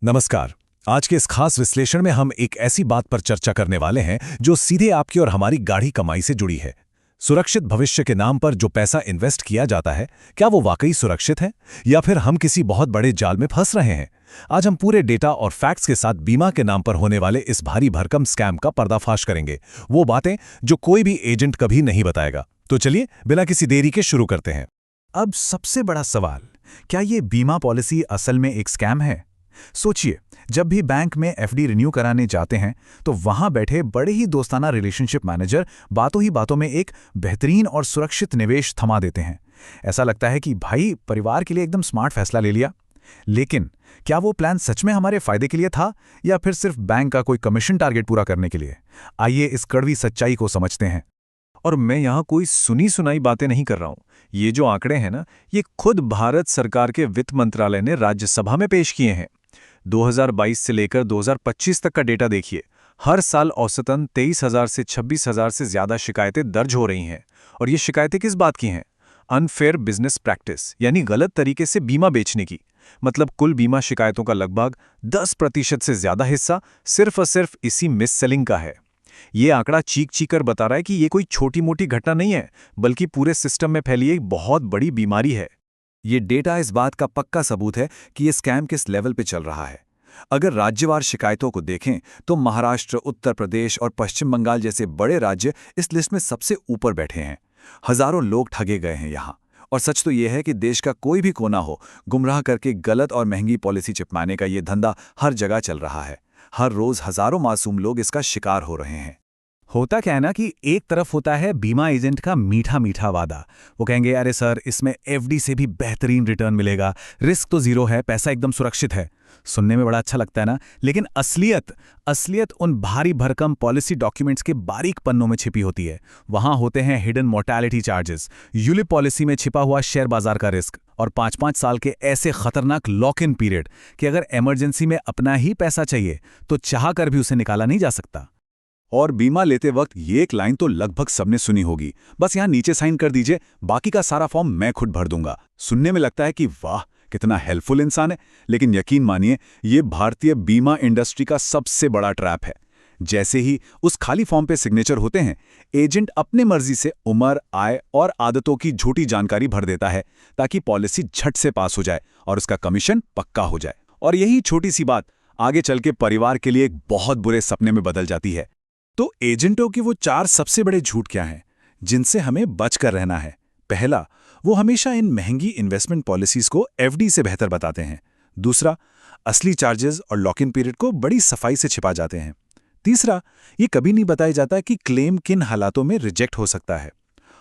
नमस्कार। आज के इस खास विश्लेषण में हम एक ऐसी बात पर चर्चा करने वाले हैं जो सीधे आपकी और हमारी गाढ़ी कमाई से जुड़ी है। सुरक्षित भविष्य के नाम पर जो पैसा इन्वेस्ट किया जाता है, क्या वो वाकई सुरक्षित है या फिर हम किसी बहुत बड़े जाल में फंस रहे हैं? आज हम पूरे डेटा और फैक्ट्स के साथ बीमा के नाम पर होने वाले इस भारी भरकम स्कैम का पर्दाफाश करेंगे। वो बातें जो कोई भी एजेंट कभी नहीं बताएगा। तो चलिए बिना किसी देरी के शुरू करते हैं। अब सबसे बड़ा सवाल, क्या ये बीमा पॉलिसी असल में एक स्कैम है? सोचिए, जब भी बैंक में एफडी रिन्यू कराने जाते हैं तो वहां बैठे बड़े ही दोस्ताना रिलेशनशिप मैनेजर बातों ही बातों में एक बेहतरीन और सुरक्षित निवेश थमा देते हैं। ऐसा लगता है कि भाई परिवार के लिए एकदम स्मार्ट फैसला ले लिया। लेकिन क्या वो प्लान सच में हमारे फायदे के लिए था या फिर सिर्फ बैंक का कोई कमीशन टारगेट पूरा करने के लिए? आइए इस कड़वी सच्चाई को समझते हैं। और मैं यहाँ कोई सुनी सुनाई बातें नहीं कर रहा हूँ। ये जो आंकड़े हैं ना, ये खुद भारत सरकार के वित्त मंत्रालय ने राज्यसभा में पेश किए हैं। 2022 से लेकर 2025 तक का डेटा देखिए। हर साल औसतन 23,000 से 26,000 से ज्यादा शिकायतें दर्ज हो रही हैं। और ये शिकायतें किस बात की हैं? अनफेयर बिजनेस प्रैक्टिस, यानी गलत तरीके से बीमा बेचने की। मतलब कुल बीमा शिकायतों का लगभग 10% से ज्यादा हिस्सा सिर्फ और सिर्फ इसी मिस सेलिंग का है। ये आंकड़ा चीख चीख कर बता रहा है कि ये कोई छोटी मोटी घटना नहीं है, बल्कि पूरे सिस्टम में फैली एक बहुत बड़ी बीमारी है। ये डेटा इस बात का पक्का सबूत है कि ये स्कैम किस लेवल पे चल रहा है। अगर राज्यवार शिकायतों को देखें तो महाराष्ट्र, उत्तर प्रदेश और पश्चिम बंगाल जैसे बड़े राज्य इस लिस्ट में सबसे ऊपर बैठे हैं। हजारों लोग ठगे गए हैं यहाँ। और सच तो यह है कि देश का कोई भी कोना हो, गुमराह करके गलत और महंगी पॉलिसी चिपकाने का ये धंधा हर जगह चल रहा है। हर रोज हजारों मासूम लोग इसका शिकार हो रहे हैं। होता क्या है ना कि एक तरफ होता है बीमा एजेंट का मीठा मीठा वादा। वो कहेंगे अरे सर, इसमें एफडी से भी बेहतरीन रिटर्न मिलेगा, रिस्क तो जीरो है, पैसा एकदम सुरक्षित है। सुनने में बड़ा अच्छा लगता है ना, लेकिन असलियत उन भारी भरकम पॉलिसी डॉक्यूमेंट्स के बारीक पन्नों में छिपी होती है। वहां होते हैं hidden mortality charges, ULIP policy में छिपा हुआ शेयर बाजार का रिस्क और 5-5 साल के ऐसे खतरनाक लॉक इन पीरियड कि अगर इमरजेंसी में अपना ही पैसा चाहिए तो चाह कर भी उसे निकाला नहीं जा सकता। और बीमा लेते वक्त ये एक लाइन तो लगभग सबने सुनी होगी, बस यहाँ नीचे साइन कर दीजिए, बाकी का सारा फॉर्म मैं खुद भर दूंगा। सुनने में लगता है कि वाह कितना हेल्पफुल इंसान है, लेकिन यकीन मानिए ये भारतीय बीमा इंडस्ट्री का सबसे बड़ा ट्रैप है। जैसे ही उस खाली फॉर्म पे सिग्नेचर होते हैं, एजेंट अपने मर्जी से उम्र, आय और आदतों की झूठी जानकारी भर देता है ताकि पॉलिसी झट से पास हो जाए और उसका कमीशन पक्का हो जाए। और यही छोटी सी बात आगे चल के परिवार के लिए एक बहुत बुरे सपने में बदल जाती है। तो एजेंटों की वो 4 सबसे बड़े झूठ क्या हैं जिनसे हमें बचकर रहना है? पहला, वो हमेशा इन महंगी इन्वेस्टमेंट पॉलिसीज को एफडी से बेहतर बताते हैं। दूसरा, असली चार्जेस और लॉक इन पीरियड को बड़ी सफाई से छिपा जाते हैं। तीसरा, ये कभी नहीं बताया जाता कि क्लेम किन हालातों में रिजेक्ट हो सकता है।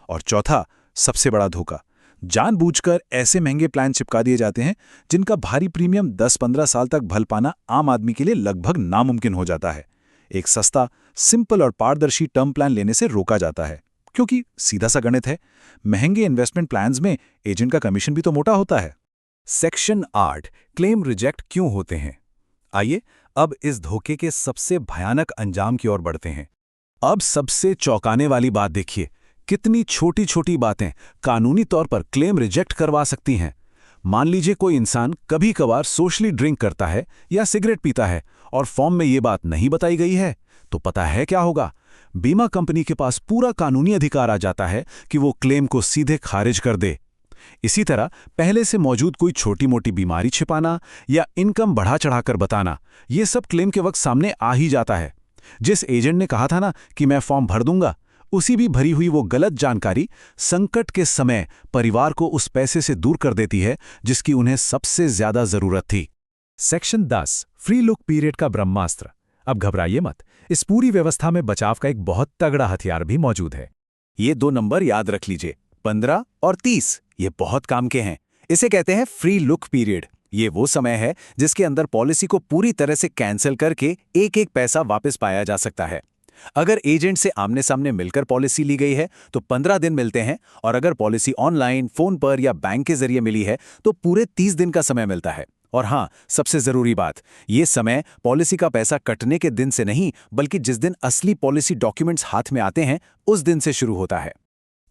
और चौथा, सबसे बड़ा धोखा, जानबूझकर ऐसे महंगे प्लान चिपका दिए जाते हैं जिनका भारी प्रीमियम 10-15 साल तक भल पाना आम आदमी के लिए लगभग नामुमकिन हो जाता है। एक सस्ता, सिंपल और पारदर्शी टर्म प्लान लेने से रोका जाता है, क्योंकि सीधा सा गणित है, महंगे इन्वेस्टमेंट प्लान्स में एजेंट का कमीशन भी तो मोटा होता है। सेक्शन 8, क्लेम रिजेक्ट क्यों होते हैं? आइए अब इस धोखे के सबसे भयानक अंजाम की ओर बढ़ते हैं। अब सबसे चौंकाने वाली बात देखिए, कितनी छोटी छोटी बातें कानूनी तौर पर क्लेम रिजेक्ट करवा सकती हैं। मान लीजिए कोई इंसान कभी कभार सोशली ड्रिंक करता है या सिगरेट पीता है और फॉर्म में ये बात नहीं बताई गई है, तो पता है क्या होगा? बीमा कंपनी के पास पूरा कानूनी अधिकार आ जाता है कि वो क्लेम को सीधे खारिज कर दे। इसी तरह पहले से मौजूद कोई छोटी मोटी बीमारी छिपाना या इनकम बढ़ा चढ़ाकर बताना, ये सब क्लेम के वक्त सामने आ ही जाता है। जिस एजेंट ने कहा था ना कि मैं फॉर्म भर दूंगा, उसी भी भरी हुई वो गलत जानकारी संकट के समय परिवार को उस पैसे से दूर कर देती है जिसकी उन्हें सबसे ज्यादा जरूरत थी। सेक्शन 10, फ्री लुक पीरियड का ब्रह्मास्त्र। अब घबराइए मत, इस पूरी व्यवस्था में बचाव का एक बहुत तगड़ा हथियार भी मौजूद है। ये 2 नंबर याद रख लीजिए, 15 और 30। ये बहुत काम के हैं। इसे कहते हैं फ्री लुक पीरियड। ये वो समय है जिसके अंदर पॉलिसी को पूरी तरह से कैंसिल करके एक एक पैसा वापस पाया जा सकता है। अगर एजेंट से आमने सामने मिलकर पॉलिसी ली गई है तो 15 दिन मिलते हैं, और अगर पॉलिसी ऑनलाइन, फोन पर या बैंक के जरिए मिली है तो पूरे 30 दिन का समय मिलता है। और हाँ, सबसे जरूरी बात, ये समय पॉलिसी का पैसा कटने के दिन से नहीं, बल्कि जिस दिन असली पॉलिसी डॉक्यूमेंट्स हाथ में आते हैं उस दिन से शुरू होता है।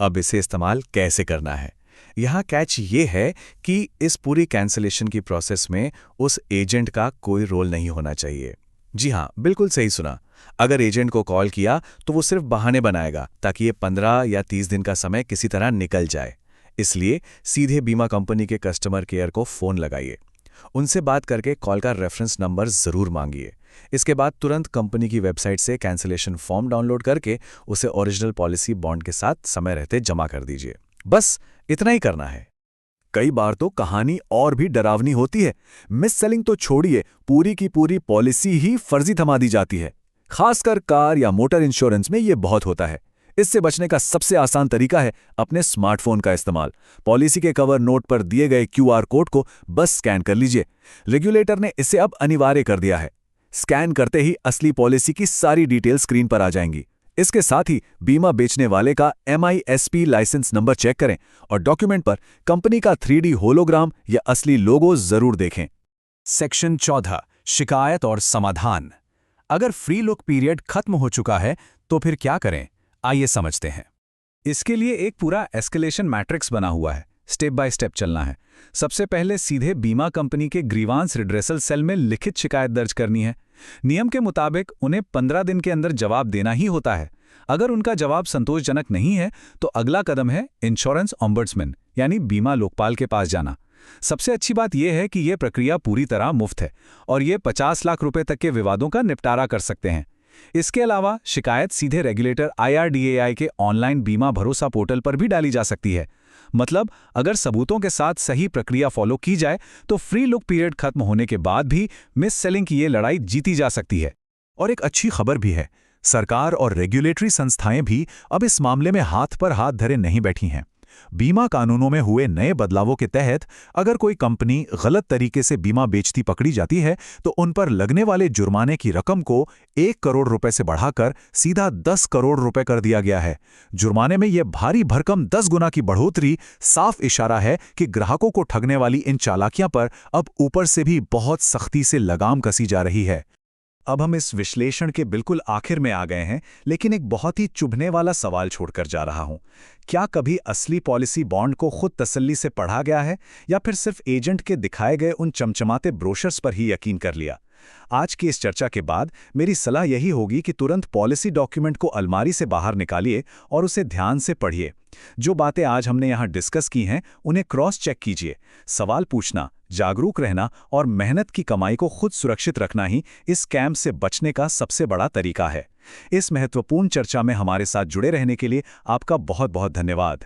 अब इसे इस्तेमाल कैसे करना है? यहाँ कैच ये है कि इस पूरी कैंसलेशन की प्रोसेस में उस एजेंट का कोई रोल नहीं होना चाहिए। जी हाँ, बिल्कुल सही सुना। अगर एजेंट को कॉल किया तो वो सिर्फ बहाने बनाएगा ताकि ये 15 या 30 दिन का समय किसी तरह निकल जाए। इसलिए सीधे बीमा कंपनी के कस्टमर केयर को फ़ोन लगाइए। उनसे बात करके कॉल का रेफरेंस नंबर ज़रूर मांगिए। इसके बाद तुरंत कंपनी की वेबसाइट से कैंसलेशन फॉर्म डाउनलोड करके उसे ओरिजिनल पॉलिसी बॉन्ड के साथ समय रहते जमा कर दीजिए। बस इतना ही करना है। कई बार तो कहानी और भी डरावनी होती है। मिस सेलिंग तो छोड़िए, पूरी की पूरी पॉलिसी ही फर्जी थमा दी जाती है। खासकर कार या मोटर इंश्योरेंस में ये बहुत होता है। इससे बचने का सबसे आसान तरीका है अपने स्मार्टफोन का इस्तेमाल। पॉलिसी के कवर नोट पर दिए गए QR कोड को बस स्कैन कर लीजिए। रेगुलेटर ने इसे अब अनिवार्य कर दिया है। स्कैन करते ही असली पॉलिसी की सारी डिटेल स्क्रीन पर आ जाएंगी। इसके साथ ही बीमा बेचने वाले का MISP लाइसेंस नंबर चेक करें और डॉक्यूमेंट पर कंपनी का 3D होलोग्राम या असली लोगो जरूर देखें। सेक्शन 14 शिकायत और समाधान। अगर फ्री लुक पीरियड खत्म हो चुका है तो फिर क्या करें, आइए समझते हैं। इसके लिए एक पूरा एस्केलेशन मैट्रिक्स बना हुआ है। स्टेप बाय स्टेप चलना है। सबसे पहले सीधे बीमा कंपनी के ग्रीवांस रिड्रेसल सेल में लिखित शिकायत दर्ज करनी है। नियम के मुताबिक उन्हें 15 दिन के अंदर जवाब देना ही होता है। अगर उनका जवाब संतोषजनक नहीं है तो अगला कदम है इंश्योरेंस ओम्बड्समैन यानी बीमा लोकपाल के पास जाना। सबसे अच्छी बात यह है कि यह प्रक्रिया पूरी तरह मुफ्त है और ये 50 लाख रुपए तक के विवादों का निपटारा कर सकते हैं। इसके अलावा शिकायत सीधे रेगुलेटर IRDAI के ऑनलाइन बीमा भरोसा पोर्टल पर भी डाली जा सकती है। मतलब अगर सबूतों के साथ सही प्रक्रिया फॉलो की जाए तो फ्री लुक पीरियड खत्म होने के बाद भी मिस सेलिंग की ये लड़ाई जीती जा सकती है। और एक अच्छी खबर भी है, सरकार और रेगुलेटरी संस्थाएं भी अब इस मामले में हाथ पर हाथ धरे नहीं बैठी हैं। बीमा कानूनों में हुए नए बदलावों के तहत अगर कोई कंपनी गलत तरीके से बीमा बेचती पकड़ी जाती है तो उन पर लगने वाले जुर्माने की रकम को 1 करोड़ रुपए से बढ़ाकर सीधा 10 करोड़ रुपए कर दिया गया है। जुर्माने में यह भारी भरकम 10 गुना की बढ़ोतरी साफ इशारा है कि ग्राहकों को ठगने वाली इन चालाकियां पर अब ऊपर से भी बहुत सख्ती से लगाम कसी जा रही है। अब हम इस विश्लेषण के बिल्कुल आखिर में आ गए हैं, लेकिन एक बहुत ही चुभने वाला सवाल छोड़कर जा रहा हूं। क्या कभी असली पॉलिसी बॉन्ड को खुद तसल्ली से पढ़ा गया है या फिर सिर्फ एजेंट के दिखाए गए उन चमचमाते ब्रोशर्स पर ही यकीन कर लिया? आज की इस चर्चा के बाद मेरी सलाह यही होगी कि तुरंत पॉलिसी डॉक्यूमेंट को अलमारी से बाहर निकालिए और उसे ध्यान से पढ़िए। जो बातें आज हमने यहाँ डिस्कस की हैं उन्हें क्रॉस चेक कीजिए। सवाल पूछना, जागरूक रहना और मेहनत की कमाई को खुद सुरक्षित रखना ही इस स्कैम से बचने का सबसे बड़ा तरीका है। इस महत्वपूर्ण चर्चा में हमारे साथ जुड़े रहने के लिए आपका बहुत बहुत धन्यवाद।